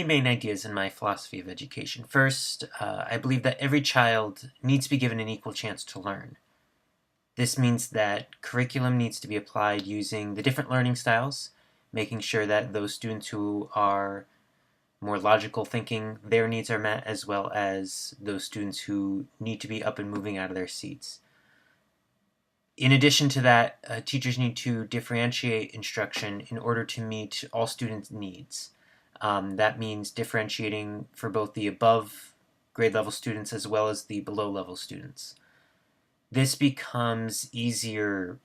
Main ideas in my philosophy of education. First, I believe that every child needs to be given an equal chance to learn. This means that curriculum needs to be applied using the different learning styles, making sure that those students who are more logical thinking, their needs are met, as well as those students who need to be up and moving out of their seats. In addition to that, teachers need to differentiate instruction in order to meet all students' needs. That means differentiating for both the above grade level students as well as the below level students. This becomes easier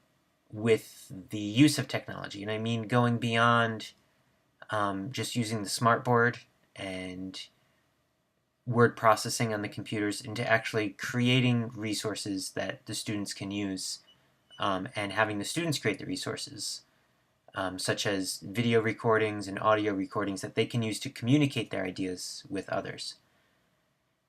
with the use of technology, and I mean going beyond just using the smartboard and word processing on the computers into actually creating resources that the students can use, and having the students create the resources, such as video recordings and audio recordings that they can use to communicate their ideas with others.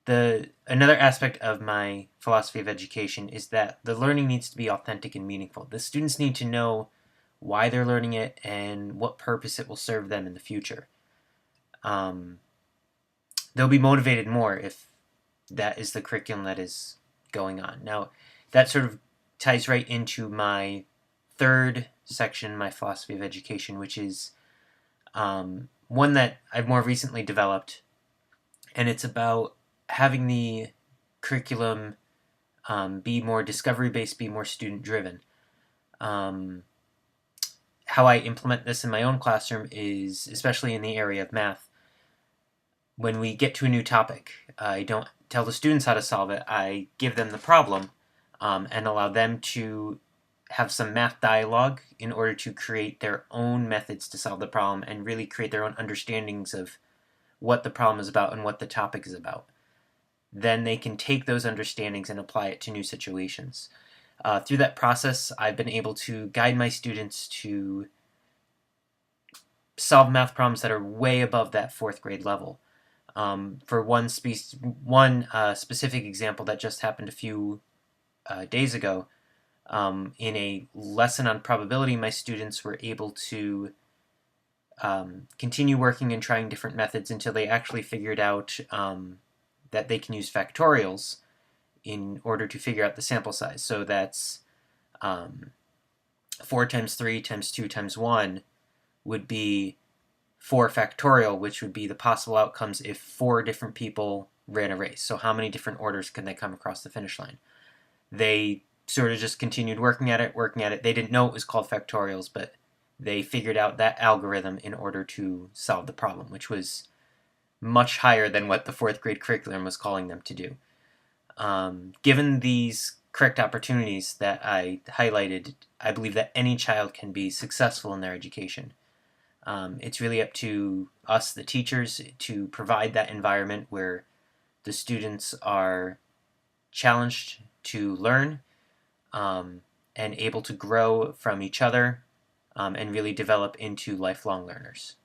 Another aspect of my philosophy of education is that the learning needs to be authentic and meaningful. The students need to know why they're learning it and what purpose it will serve them in the future. They'll be motivated more if that is the curriculum that is going on. Now, that sort of ties right into my third section, my philosophy of education, which is one that I've more recently developed, and it's about having the curriculum be more discovery-based, be more student-driven. How I implement this in my own classroom is, especially in the area of math, when we get to a new topic, I don't tell the students how to solve it. I give them the problem and allow them to have some math dialogue in order to create their own methods to solve the problem and really create their own understandings of what the problem is about and what the topic is about. Then they can take those understandings and apply it to new situations. Through that process, I've been able to guide my students to solve math problems that are way above that fourth grade level. For one specific example that just happened a few days ago, in a lesson on probability, my students were able to continue working and trying different methods until they actually figured out that they can use factorials in order to figure out the sample size. So that's 4 times 3 times 2 times 1 would be 4 factorial, which would be the possible outcomes if 4 different people ran a race. So how many different orders can they come across the finish line? They sort of just continued working at it. They didn't know it was called factorials, but they figured out that algorithm in order to solve the problem, which was much higher than what the fourth grade curriculum was calling them to do. Given these correct opportunities that I highlighted, I believe that any child can be successful in their education. It's really up to us, the teachers, to provide that environment where the students are challenged to learn and able to grow from each other and really develop into lifelong learners.